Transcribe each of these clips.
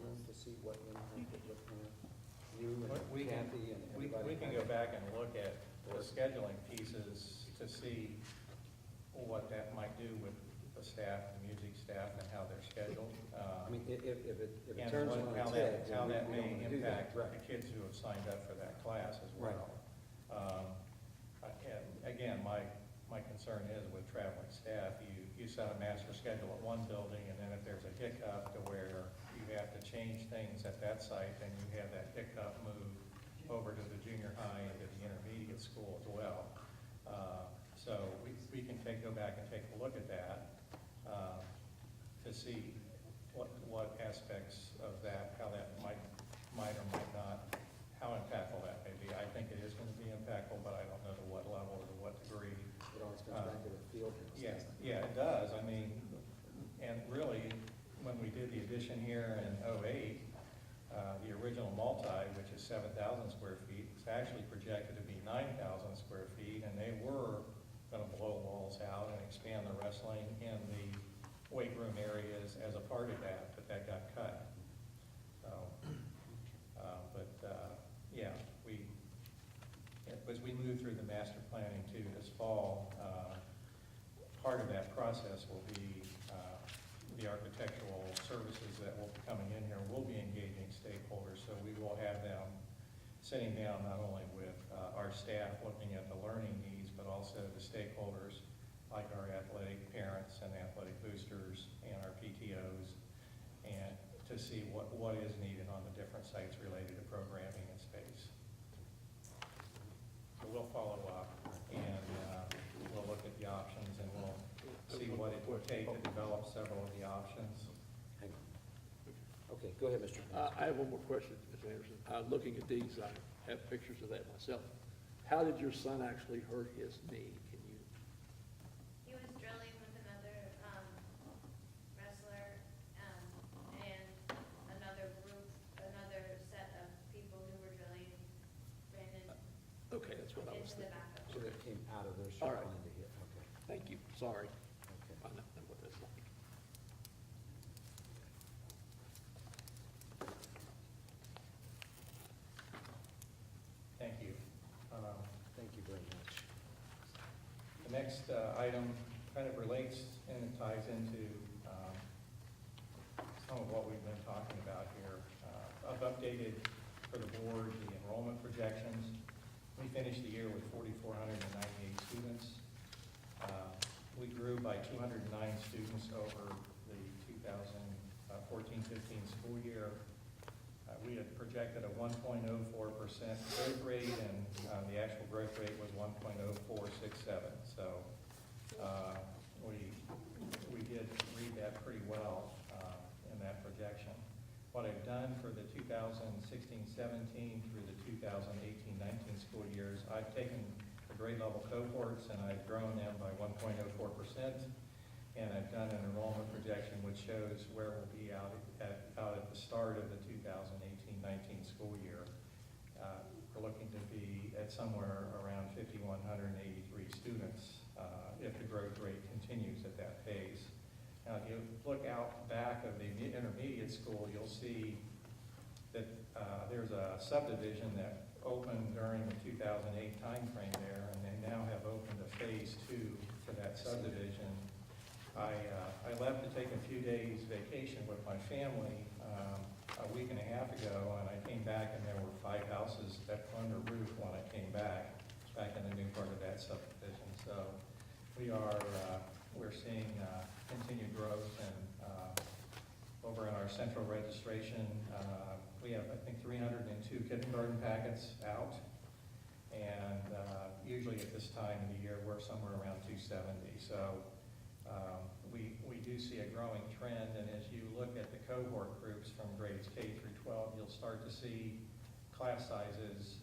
room to see what impact it would have? You and We can, Kathy and we everybody? can go back and look at the scheduling pieces to see what that might do with the staff, the music staff, and how they're scheduled. I mean, if it And turns what- on how its head, how then that we don't may wanna do that. impact the kids who have signed up for that class as Right. well. And again, my concern is with traveling staff, you set a master schedule at one building, and then if there's a hiccup to where you have to change things at that site, then you have that hiccup move over to the junior high and to the intermediate school as well. So we can go back and take a look at that to see what aspects of that, how that might or might not, how impactful that may be. I think it is going to be impactful, but I don't know to what level or to what degree. It always comes back to the field. Yeah, it does. I mean, and really, when we did the addition here in '08, the original multi, which is 7,000 square feet, was actually projected to be 9,000 square feet, and they were going to blow walls out and expand the wrestling in the weight room areas as a part of that, but that got cut. So, yeah, as we move through the master planning too this fall, part of that process will be the architectural services that will be coming in here. We'll be engaging stakeholders, so we will have them sitting down not only with our staff looking at the learning needs, but also the stakeholders like our athletic parents and athletic boosters and our PTOs, and to see what is needed on the different sites related to programming and space. So we'll follow up and we'll look at the options and we'll see what it would take to develop several of the options. Hang on. Okay, go ahead, Mr. I have one more question, Mr. Anderson. Looking at these, I have pictures of that myself. How did your son actually hurt his knee? Can you? He was drilling with another wrestler and another set of people who were drilling ran Okay, that's what I was into the thinking. backup. So that came out of their All circle right. into here, okay. Thank you. Sorry. Okay. I know what that's like. Thank you. Thank you very much. The next item kind of relates and it ties into some of what we've been talking about here. I've updated for the board the enrollment projections. We finished the year with 4,498 students. We grew by 209 students over the 2014-15 school year. We had projected a 1.04% growth rate, and the actual growth rate was 1.0467. So we did read that pretty well in that projection. What I've done for the 2016-17 through the 2018-19 school years, I've taken the grade level cohorts and I've grown them by 1.04%. And I've done an enrollment projection which shows where we'll be out at the start of the 2018-19 school year. We're looking to be at somewhere around 5,183 students if the growth rate continues at that pace. Now, if you look out back of the intermediate school, you'll see that there's a subdivision that opened during the 2008 timeframe there, and they now have opened a phase 2 for that subdivision. I left to take a few days vacation with my family a week and a half ago, and I came back and there were 5 houses that were under roof when I came back in the new part of that subdivision. So we're seeing continued growth, and over in our central registration, we have, I think, 302 kindergarten packets out, and usually at this time of the year, we're somewhere around 270. So we do see a growing trend, and as you look at the cohort groups from grades K through 12, you'll start to see class sizes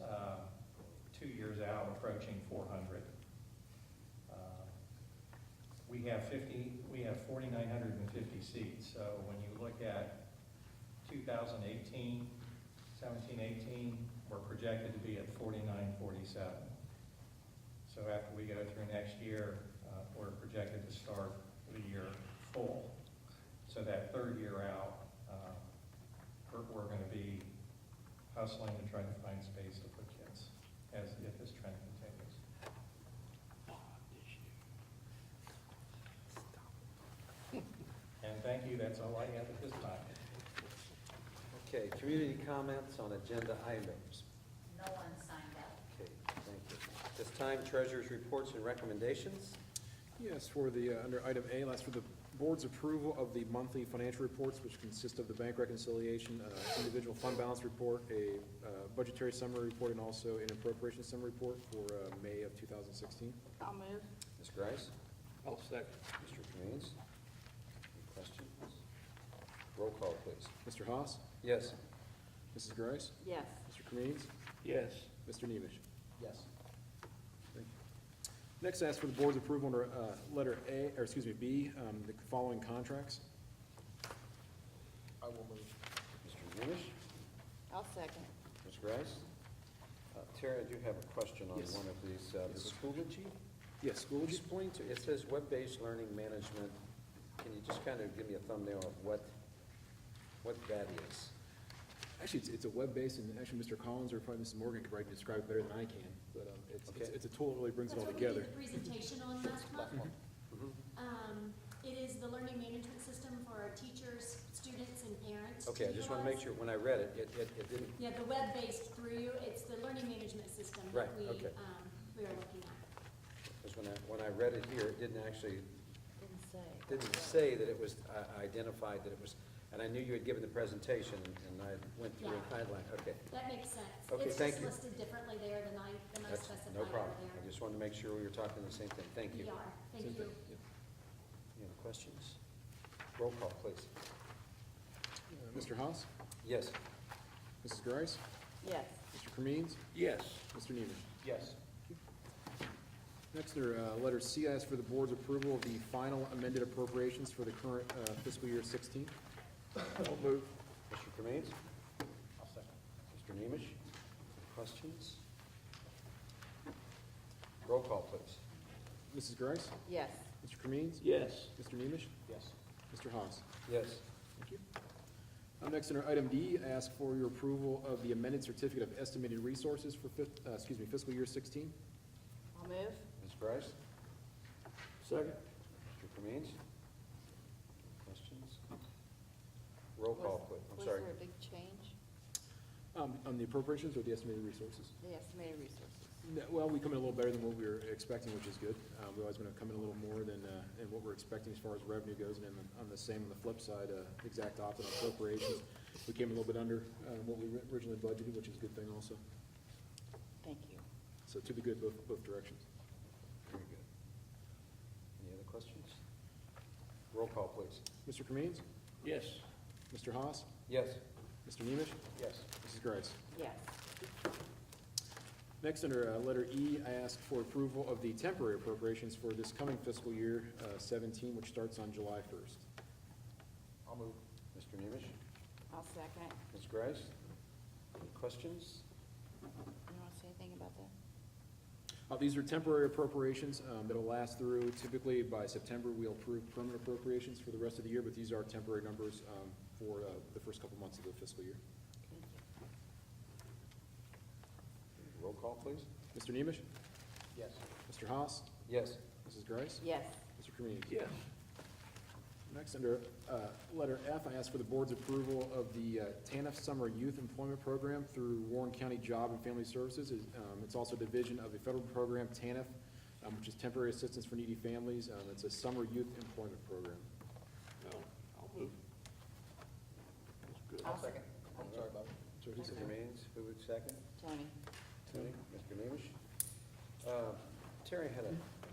2 years out approaching 400. We have 4,950 seats. So when you look at 2018, 17-18, we're projected to be at 4,947. So after we go through next year, we're projected to start the year full. So that third year out, hustling to try to find space to put kids, as if this trend continues. And thank you, that's all I have at this time. Okay, community comments on agenda items. No one signed up. Okay, thank you. This time, treasurer's reports and recommendations. Yes, for the, under item A, last for the board's approval of the monthly financial reports, which consist of the bank reconciliation, individual fund balance report, a budgetary summary report, and also an appropriation summary report for May of 2016. I'll move. Ms. Grice? I'll second. Mr. Kamin's? Any questions? Roll call, please. Mr. Haas? Yes. Mrs. Grice? Yes. Mr. Kamin's? Yes. Mr. Nemish? Yes. Next, I ask for the board's approval under letter A, or excuse me, B, the following contracts. I will move. Mr. Nemish? I'll second. Ms. Grice? Terry, I do have a question on Yes. one of these. The Yes. Schoology? Yes, Schoology? Explain to, it says web-based learning management. Can you just kind of give me a thumbnail of what that is? Actually, it's a web-based, and actually Mr. Collins or probably Mrs. Morgan could probably describe it better than I can, but Okay. it's a tool that really brings it all That's together. what we did the presentation on last month. Mhm. It is the learning management system for our teachers, students, and parents. Okay, I just want to make utilize. sure, when I read it, it didn't, Yeah, the web-based through, it's the learning management system Right, that okay. we are looking at. because when I read it here, it didn't actually, Didn't say. didn't say that it was identified that it was, and I knew you had given the presentation, and I went through and highlighted, okay. That makes sense. Okay, thank you. It's just listed differently there than I That's specified no over problem. there. I just wanted to make sure we were talking the same thing. Thank you. We are, thank Same you. thing, yeah. Any other questions? Roll call, please. Mr. Haas? Yes. Mrs. Grice? Yes. Mr. Kamin's? Yes. Mr. Nemish? Yes. Next, there, letter C, I ask for the board's approval of the final amended appropriations for the current fiscal year 16. I'll move. Mr. Cremains? I'll second. Mr. Nemish? Questions? Roll call, please. Mrs. Grice? Yes. Mr. Kamin's? Yes. Mr. Nemish? Yes. Mr. Haas? Yes. Thank you. Next, under item D, I ask for your approval of the amended certificate of estimated resources for fiscal year 16. I'll move. Ms. Grice? Second. Mr. Cremains? Questions? Roll call, please. I'm sorry. Was there a big change? On the appropriations or the estimated resources? The estimated resources. No, well, we come in a little better than what we were expecting, which is good. We always want to come in a little more than what we're expecting as far as revenue goes, and then on the same, on the flip side, exact opposite on appropriations. We came a little bit under what we originally budgeted, which is a good thing also. Thank you. So to be good both directions. Very good. Any other questions? Roll call, please. Mr. Kamin's? Yes. Mr. Haas? Yes. Mr. Nemish? Yes. Mrs. Grice? Yes. Next, under letter E, I ask for approval of the temporary appropriations for this coming fiscal year 17, which starts on July 1st. I'll move. Mr. Nemish? I'll second. Ms. Grice? Any questions? You want to say anything about that? These are temporary appropriations that'll last through, typically by September, we'll approve permanent appropriations for the rest of the year, but these are temporary numbers for the first couple months of the fiscal year. Thank you. Roll call, please. Mr. Nemish? Yes. Mr. Haas? Yes. Mrs. Grice? Yes. Mr. Kamin's? Yes. Next, under letter F, I ask for the board's approval of the TANF Summer Youth Employment Program through Warren County Job and Family Services. It's also a division of the federal program TANF, which is Temporary Assistance for Needy Families. It's a summer youth employment program. I'll move. That's good. I'll second. I'm sorry, Bob. So who said Mr. that? Remains, who would second? Tony. Tony. Mr. Nemish? Terry had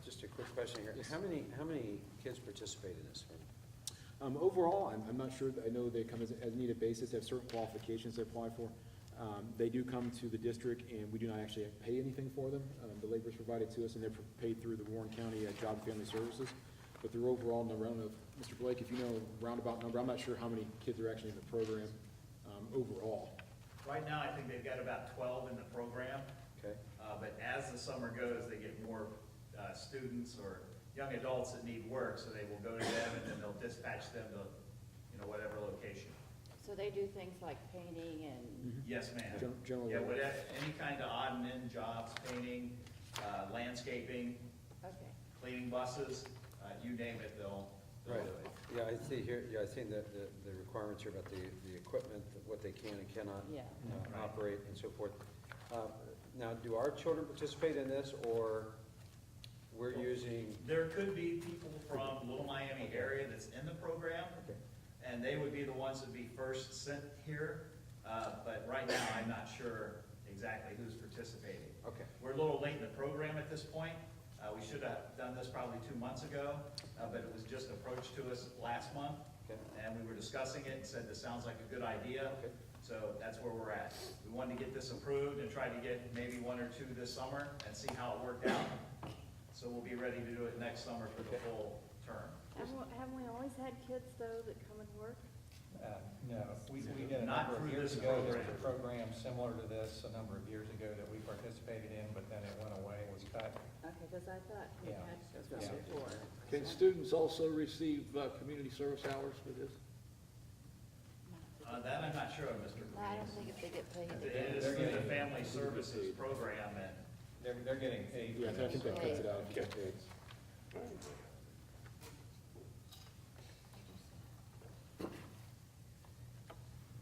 just a quick question here. Yes. How many kids participate in this? Overall, I'm not sure, I know they come as needed basis, they have certain qualifications they apply for. They do come to the district, and we do not actually pay anything for them. The labor is provided to us, and they're paid through the Warren County Job and Family Services. But their overall number, I don't know, if Mr. Blake, if you know roundabout number, I'm not sure how many kids are actually in the program overall. Right now, I think they've got about 12 in the program, Okay. but as the summer goes, they get more students or young adults that need work, so they will go to them and then they'll dispatch them to, whatever location. So So they do things like painting and, Yes, ma'am. Generally. Yeah, whatever, any kind of odd and end jobs, painting, landscaping, okay. cleaning buses, you name it, they'll do Right. it. Yeah, I see here, yeah, I see the requirements here about the equipment, what they can and cannot Yeah. Right. operate and so forth. Now, do our children participate in this, or we're using? There could be people from Little Miami area that's in the program, Okay. and they would be the ones that'd be first sent here. But right now, I'm not sure exactly who's participating. Okay. We're a little late in the program at this point. We should have done this probably 2 months ago, but it was just approached to us last month. Okay. And we were discussing it and said, this sounds like a good idea. Okay. So that's where we're at. We wanted to get this approved and try to get maybe 1 or 2 this summer and see how it worked out. So we'll be ready to do it next summer for the Okay. full term. Haven't we always had kids, though, that come and work? No, we did a Not number of through years this ago, there was program. a program similar to this a number of years ago that we participated in, but then it went away, was cut. Okay, because I thought we Yeah. had Yeah. before. Can students also receive community service hours for this? That I'm not sure of, Mr. No, I don't Perkins. think if they get paid. It is They're through the getting- family services program, and They're getting paid for Yeah, I think this. that cuts it out if you get paid.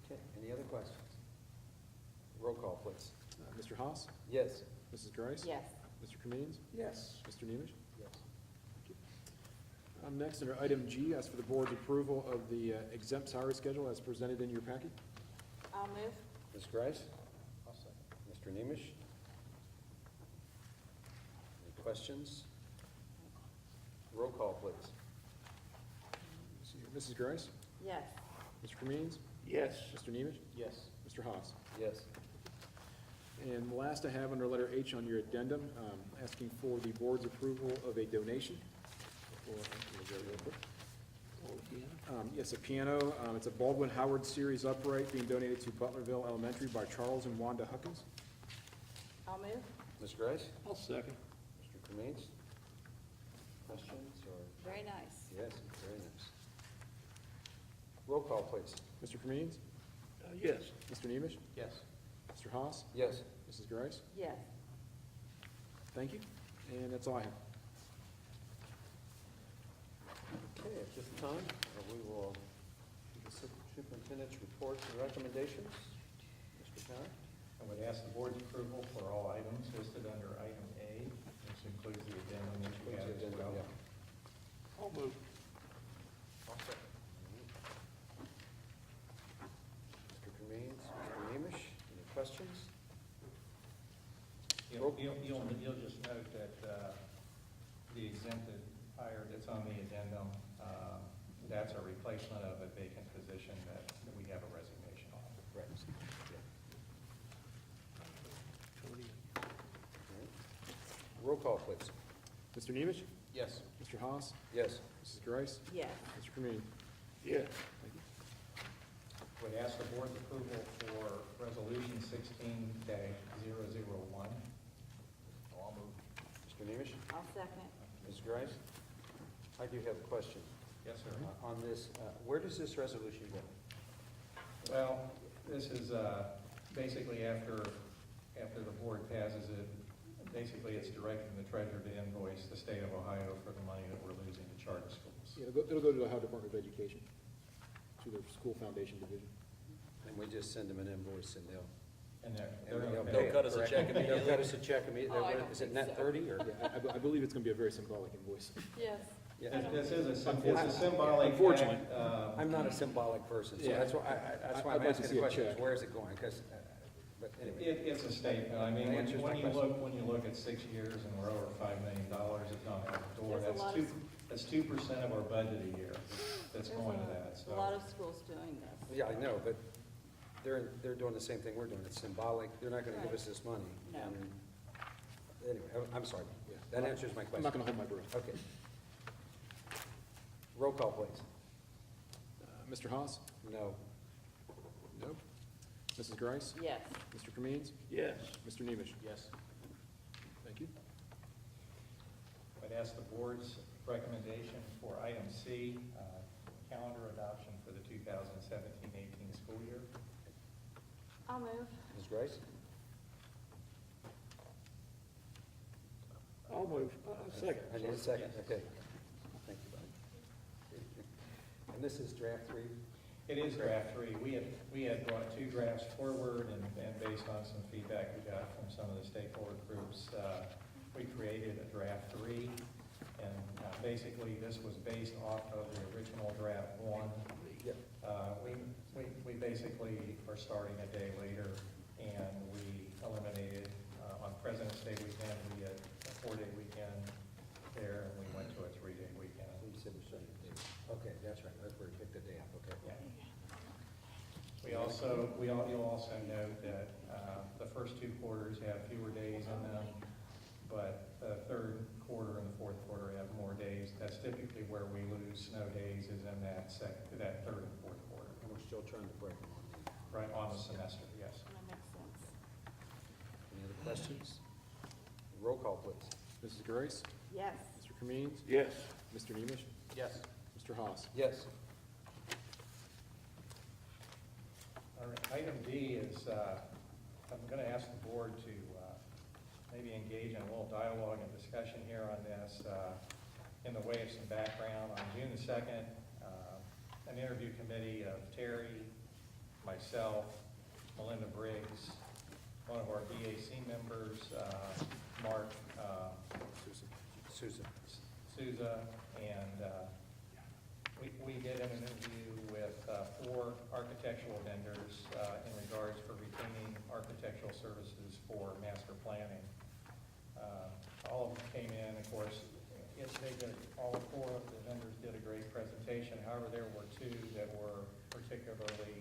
Okay, any other questions? Roll call, please. Mr. Haas? Yes. Mrs. Grice? Yes. Mr. Cremins? Yes. Mr. Nemish? Yes. Next, under item G, as for the board's approval of the exempt salary schedule as presented in your packet. I'll move. Ms. Grice? Mr. Nemish? Any questions? Roll call, please. Mrs. Grice? Yes. Mr. Cremins? Yes. Mr. Nemish? Yes. Mr. Haas? Yes. And last I have under letter H on your addendum, asking for the board's approval of a donation. Yes, a piano. It's a Baldwin Howard Series upright being donated to Butlerville Elementary by Charles and Wanda Huckins. I'll move. Ms. Grice? I'll second. Mr. Cremins? Questions or? Very nice. Yes, very nice. Roll call, please. Mr. Cremins? Yes. Mr. Nemish? Yes. Mr. Haas? Yes. Mrs. Grice? Yes. Thank you, and that's all I have. Okay, at this time, we will do the superintendent's reports and recommendations. Mr. Parent? I would ask the board's approval for all items listed under item A, which includes the addendum that you have as well. I'll move. Mr. Cremins, Mr. Nemish, any questions? You'll just note that the exempted hire that's on the addendum, that's a replacement of a vacant position that we have a resignation on. Right. Roll call, please. Mr. Nemish? Yes. Mr. Haas? Yes. Mrs. Grice? Yes. Mr. Cremins? Yes. Thank you. Would ask the board's approval for resolution 16-001. I'll move. Mr. Nemish? I'll second. Ms. Grice? I do have a question. Yes, sir. On this, where does this resolution go? Well, this is basically after the board passes it, basically it's directing the treasurer to invoice the state of Ohio for the money that we're losing to charter schools. Yeah, it'll go to the Ohio Department of Education, to their school foundation division. And we just send them an invoice and they'll. And they're They'll gonna pay cut it, us a correct? check immediately. They'll cut us a check immediately. Oh, I don't Is it think net so. 30 or? Yeah, I believe it's gonna be a very symbolic invoice. Yes. Yeah. This is it's a symbolic Unfortunately. act. I'm not a symbolic person, so Yeah. that's why, that's why I'd I'm like to asking see the a question, is check. where is it going? Because, but anyway. It's a statement. I mean, That answers my when you question. look at 6 years and we're over $5 million, it's gone out the door. There's a lot of- That's 2% of our budget a year that's going to that, so. A lot of schools doing this. Yeah, I know, but they're doing the same thing we're doing. It's symbolic. They're not gonna give us this money. No. And anyway, I'm sorry. Yeah. That answers my I'm question. not gonna hold my breath. Okay. Roll call, please. Mr. Haas? No. No. Mrs. Grice? Yes. Mr. Cremins? Yes. Mr. Nemish? Yes. Thank you. I'd ask the board's recommendation for item C, calendar adoption for the 2017-18 school I'll move. Ms. Grace? I'll move, second. I need a second, okay. Thank you, buddy. And this is draft 3? It is draft 3. We had brought 2 drafts forward, and based on some feedback we got from some of the stakeholder groups, we created a draft 3. And basically, this was based off of the original draft 1. Yep. We basically are starting a day later, and we eliminated, on President's Day weekend, we had a 4-day weekend there, and we went to a 3-day weekend. You said we're starting at 8. Okay, that's right, that's where we picked the day up, okay. Yeah. You'll also note that the first 2 quarters have fewer days in them, but the third quarter and the fourth quarter have more days. That's typically where we lose snow days, is in that third and fourth quarter, And we're still trying to break them on the. right on the semester, yes. That makes sense. Any other questions? Roll call, please. Mrs. Grace? Yes. Mr. Kamines? Yes. Mr. Nemish? Yes. Mr. Haas? Yes. All right, item D is, I'm going to ask the board to maybe engage in a little dialogue and discussion here on this. In the way of some background, on June the 2nd, an interview committee of Terry, myself, Melinda Briggs, one of our BAC members, Mark Susan. Souza, and we did an interview with 4 architectural vendors in regards for retaining architectural services for master planning. All of them came in, of course, all 4 of the vendors did a great presentation. However, there were 2 that were particularly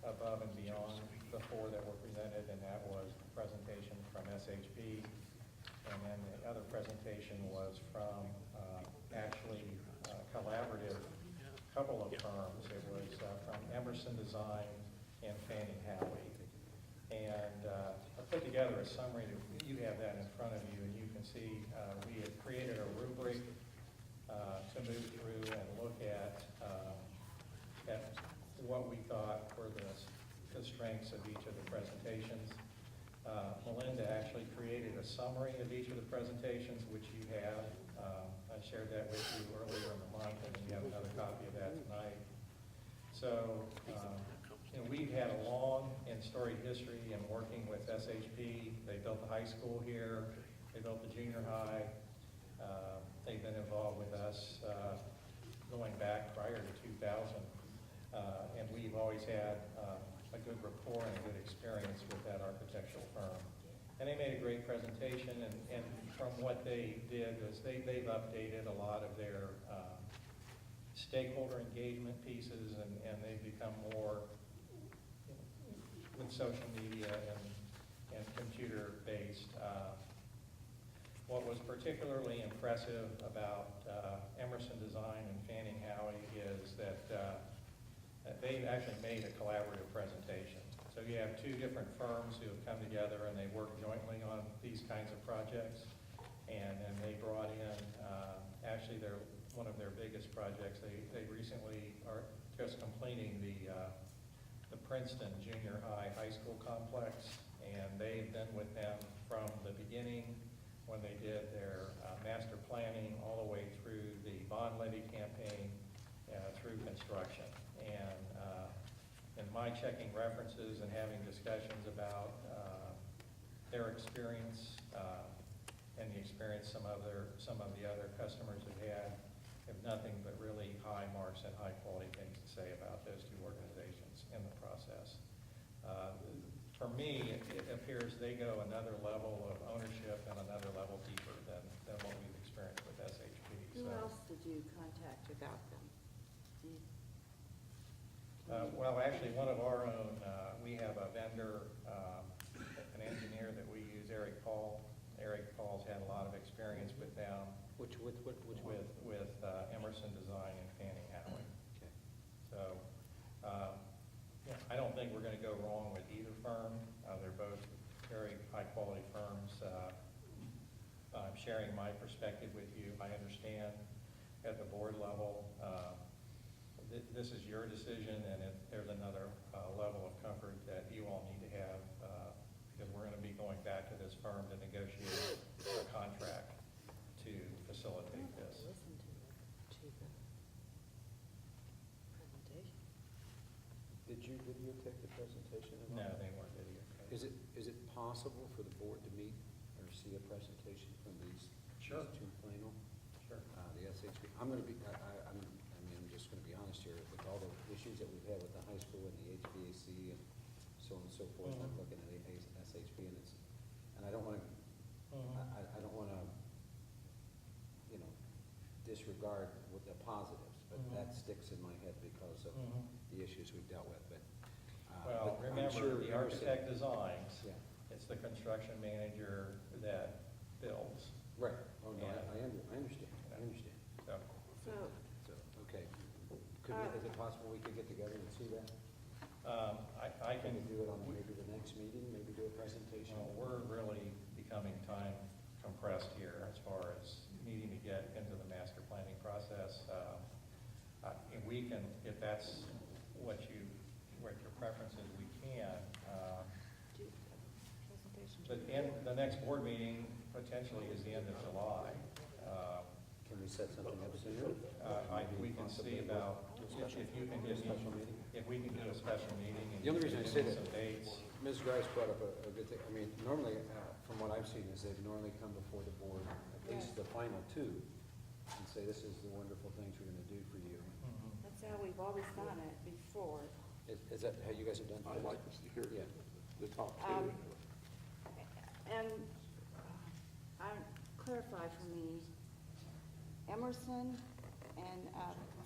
above and beyond the 4 that were presented, and that was the presentation from SHP, and then the other presentation was from actually a collaborative couple of firms. It was from Emerson Design and Fanning Howie. And I put together a summary. You have that in front of you, and you can see we have created a rubric to move through and look at what we thought were the strengths of each of the presentations. Melinda actually created a summary of each of the presentations, which you have. I shared that with you earlier in the month, and you have another copy of that tonight. So, we've had a long and storied history in working with SHP. They built the high school here. They built the junior high. They've been involved with us going back prior to 2000. And we've always had a good rapport and a good experience with that architectural firm. And they made a great presentation, and from what they did is they've updated a lot of their stakeholder engagement pieces, and they've become more with social media and computer-based. What was particularly impressive about Emerson Design and Fanning Howie is that they actually made a collaborative presentation. So you have 2 different firms who have come together, and they work jointly on these kinds of projects. And they brought in, actually one of their biggest projects. They recently are just completing the Princeton Junior High School complex, and they've been with them from the beginning when they did their master planning all the way through the bond levy campaign through construction. And in my checking references and having discussions about their experience and the experience some of the other customers have nothing but really high marks and high quality things to say about those 2 organizations in the process. For me, it appears they go another level of ownership and another level deeper than what we've experienced with SHP. Who So, else did you contact about them? well, actually, one of our own, we have a vendor, an engineer that we use, Eric Paul. Eric Paul's had a lot of experience with them, Which one? with Emerson Design and Fanning Howie. Okay. So, I don't think we're going to go wrong with either firm. They're both very high-quality firms. I'm sharing my perspective with you. I understand at the board level, this is your decision, and there's another level of comfort that you all need videotape the presentation at all? No, they weren't video. Is it possible for the board to meet or see a presentation from these? Sure. These two Plano, Sure. the SHP? I'm gonna be, I mean, I'm just gonna be honest here, with all the issues that we've had with the high school and the HVAC and so on and so forth, I'm looking at SHP and and I don't wanna, I don't wanna, you know, disregard with the positives, but that sticks in my head because of the issues we've dealt with, but. Well, but I'm remember, sure the ours- architect designs, Yeah, it's the construction manager that builds. right, oh, no, Yeah. I understand, So, So, so, okay. Is it possible we could get together and see that? I Can can, we do it on maybe the next meeting, maybe do a presentation? we're really becoming time compressed here as far as needing to get into the master planning process. And we can, if that's what your preference is, we can. do presentation. But the next board meeting potentially is the end of July. Can we set something up sooner? We can see about, if you can give Special me, meeting? if we can do a special meeting and The only you reason can I say give me that- some dates. Ms. Grice brought up a good thing. I mean, normally, from what I've seen, is they've normally come before the board, at least the final two, and say, this is the wonderful things we're gonna do for you. That's how we've always done it before. Is that how you guys have done? I'd like to hear Yeah. the top Um, two. And clarify for me, Emerson and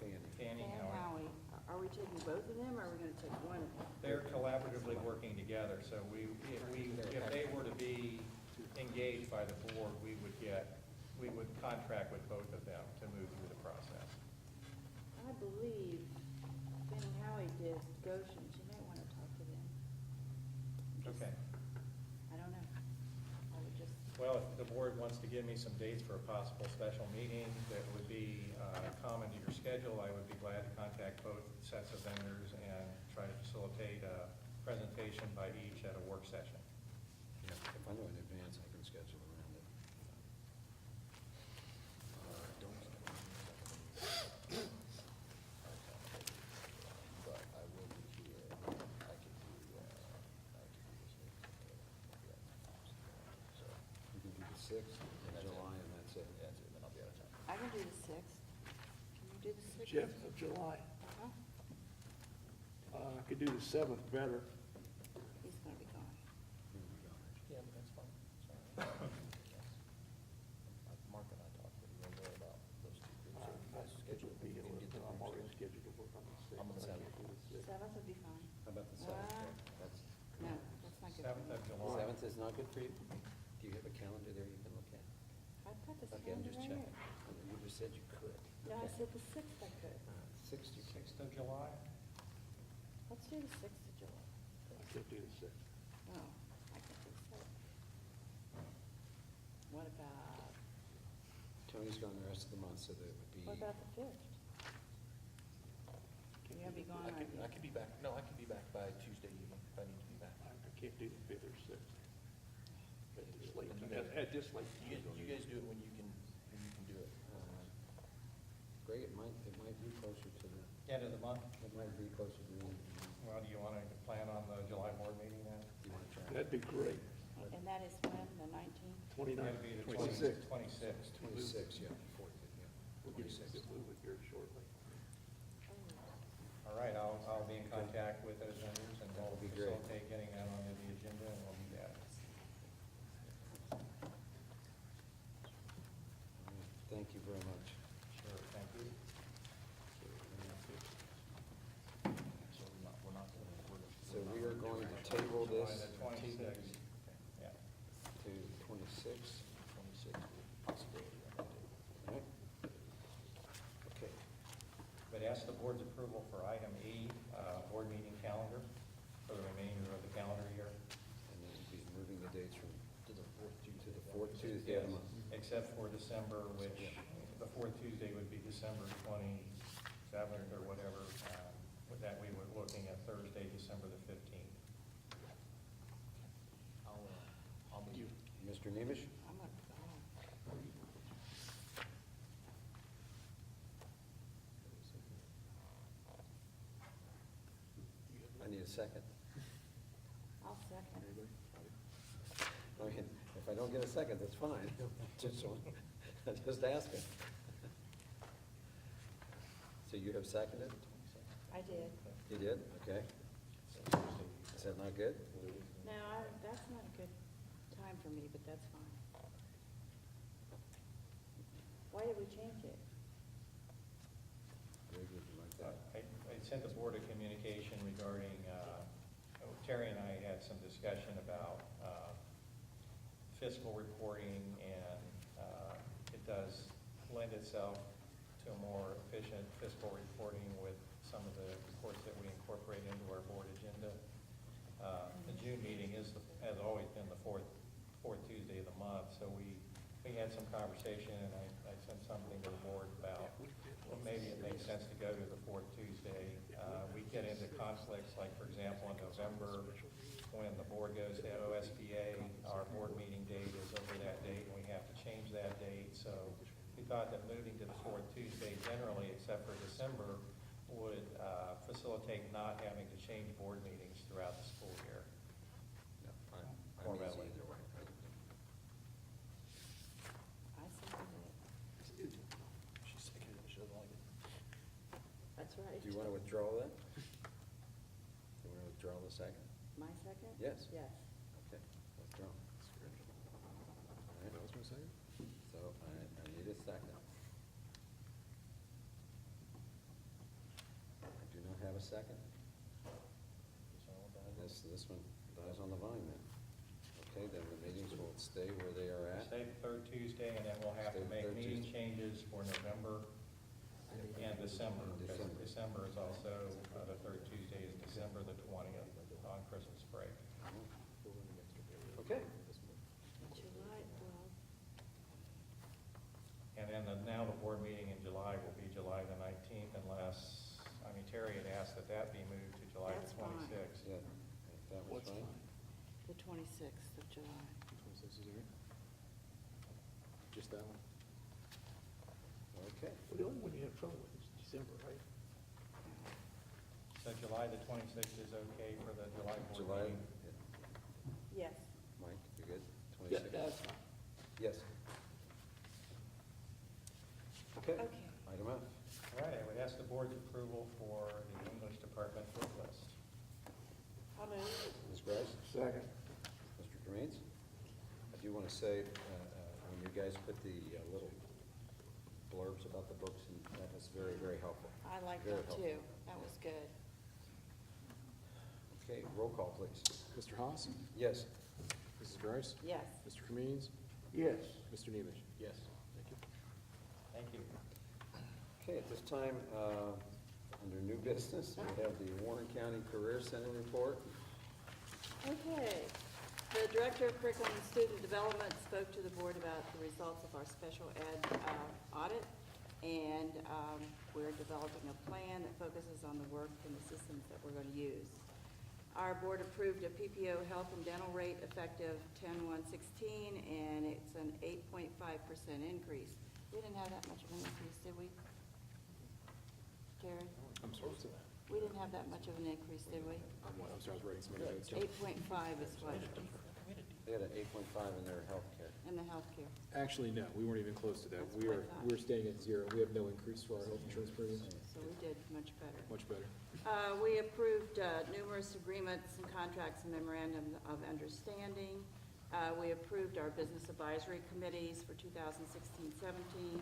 Fanny. Fanning, Van Howard. Howie, are we taking both of them, or are we gonna take one of them? They're collaboratively working together, so if they were to be engaged by the board, we would contract with both of them to move through the process. I believe Van Howie did Goshen, you might wanna talk to them. Just- Okay. I don't know. I would just, Well, if the board wants to give me some dates for a possible special meeting that would be common to your schedule, I would be glad to contact both sets of vendors and try to facilitate a presentation by each at a work session. Yeah, if I know in advance, I can schedule around it. But I will be here. I can do this. So, you can do the sixth in July, and that's it. That's it, then I'll be out of town. I can do the sixth. Can you do the sixth? 5th of July. Huh? I could do the 7th better. He's gonna be gone. Yeah, that's fine. Mark and I talked pretty well about those two groups. I'm already scheduled to work on the 6th. I'm on the but I 7th. can't do the 6th. Seventh would be fine. How about the seventh? That's, No, that's not good for 7th me. of July. seventh is not good for you? Do you have a calendar there you can look at? I've got this Okay, I'm calendar just right checking. here. You just said you could. No, I Okay. said the sixth I could. Sixth, you can. 6th of July? Let's do the sixth of July. I can't do the 6th. No, I can't do the seventh. What about, Tony's gone the rest of the month, so that would be. what about the fifth? You're gonna be gone, I aren't you? could be back, no, I could be back by Tuesday evening if I need to be back. I can't do the 5th or 6th. At this late, And you guys- at this late. You guys do it when you can do it. Greg, it might be closer to the, End of the month? it might be closer to the end. Well, do you want to plan on the July board meeting then? Do you want to try? That'd be great. And that is when, the 19th? 29th, That'd be the 26th. 26th. 26, yeah, 40, yeah. We'll get 26. it moving here shortly. All right, I'll be in contact with those vendors and we'll That'll be great. facilitate getting that onto the agenda and we'll do that. Thank you very much. Sure, thank you. So we are going to table July this the 26th. Yeah. to 26. 26, possibility of that. All right? Okay. But ask the board's approval for item E, board meeting calendar for the remainder of the calendar year. And then we'll be moving the dates from To the fourth Tuesday. to the fourth Tuesday of the month. Except for December, which the fourth Tuesday would be December 27th or whatever. With that, we were looking at Thursday, December the 15th. I'll meet you. Mr. Nemish? I'm gonna be gone. I need a a second? I'll second. Anybody? I mean, if I don't get a second, that's fine. Just asking. So you have seconded? I did. You did? Okay. Is that not good? No, that's not a good time for me, but that's fine. Why did we change it? Greg, would you like that? I sent the board a communication regarding, Terry and I had some discussion about fiscal reporting, and it does lend itself to a more efficient fiscal reporting with some of the reports that we incorporate into our board agenda. The June meeting has always been the fourth Tuesday of the month, so we had some conversation, and I sent something to the board about, well, maybe it makes sense to go to the fourth Tuesday. We get into conflicts, like, for example, in November, when the board goes to OSBA, our board meeting date is over that date, and we have to change that date. So we thought that moving to the fourth Tuesday generally, except for December, would facilitate not having to change board meetings throughout the school year. No, I'm Or easy readily. either way. I seconded it. She seconded it, she doesn't like it. That's right. Do you want to withdraw that? Do you want to withdraw the second? My second? Yes. Yes. Okay, withdraw. All right, What else was I saying? so I need a second. I do not have a second. This one dies on the vine then. Okay, then the meetings will stay where they are at. Stay the third Tuesday, and then we'll have to Stay the make third meeting Tuesday. changes for November and December. And Because December. December is also, the third Tuesday is December the 20th, on Christmas break. Okay. July, well, And then now the board meeting in July will be July the 19th, unless, Terry had asked that be moved to July the That's fine. 26th. Yeah, if that was What's fine. fine? the 26th of July. 26 is all right? Just that one? Okay. Well, the only one you have trouble with is December, right? So July the 26th is okay for the July board July, meeting? Yes. Mike, you good? Yeah, 26? that's fine. Yes. Okay. Okay. Item F. All right, I would ask the board's approval for the English department book list. I'll move. Ms. Grice? Second. Mr. Cremines? I do want to say, when you guys put the little blurbs about the books, and that was very, very helpful. I like Very that helpful. too. That was good. Okay, roll call, please. Mr. Haas? Yes. Mrs. Grice? Yes. Mr. Cremines? Yes. Mr. Nemish? Yes. Thank you. Thank you. Okay, at this time, under new business, we have the Warren County Career Center report. Okay. The Director of Curriculum and Student Development spoke to the board about the results of our special ed audit, and we're developing a plan that focuses on the work and the systems that we're going to use. Our board approved a PPO health and dental rate effective 10/1/16, and it's an 8.5% increase. We didn't have that much of an increase, did we? Terry? I'm sorry, what's that? We didn't have that much of an increase, did we? I'm sorry, I was writing some notes. 8.5 is what, They had an 8.5 in their healthcare. in the healthcare. Actually, no, we weren't even close to that. That's what I thought. We're staying at zero. We have no increase to our health insurance premiums. So we did much better. Much better. We approved numerous agreements and contracts and memorandum of understanding. We approved our business advisory committees for 2016-17.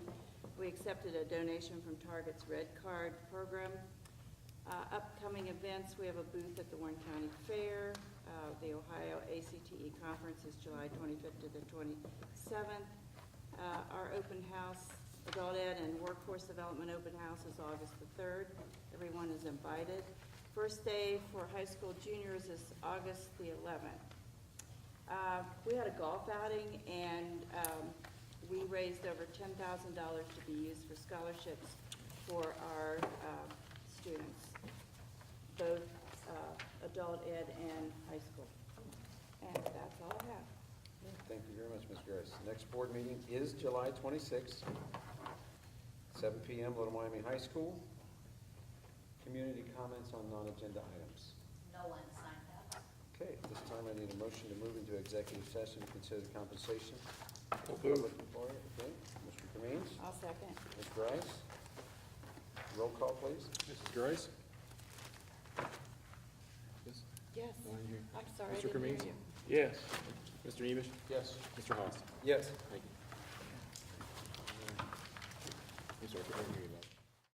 We accepted a donation from Target's Red Card program. Upcoming events, we have a booth at the Warren County Fair. The Ohio ACTE Conference is July 25th to the 27th. Our open house, Adult Ed and Workforce Development Open House is August the 3rd. Everyone is invited. First day for high school juniors is August the 11th. We had a golf outing, and we raised over $10,000 to be used for scholarships for our students, both adult ed and high school. And that's all I have. Thank you very much, Ms. Grace. Next board meeting is July 26th, 7 p.m., Little Miami High School. Community comments on non-agenda items. no one signed up. Okay, at this time, I need a motion to move into executive session to consider compensation. So moved. Public employee, okay, Mr. Kamin's, I'll second. Ms. Grice. Roll call, please. Mrs. Grice? Yes? Yes, Line here. I'm sorry, I Mr. didn't hear Cremings? you. Yes. Mr. Nemish? Yes. Mr. Haas? Yes. Thank you. I'm sorry, I couldn't hear you.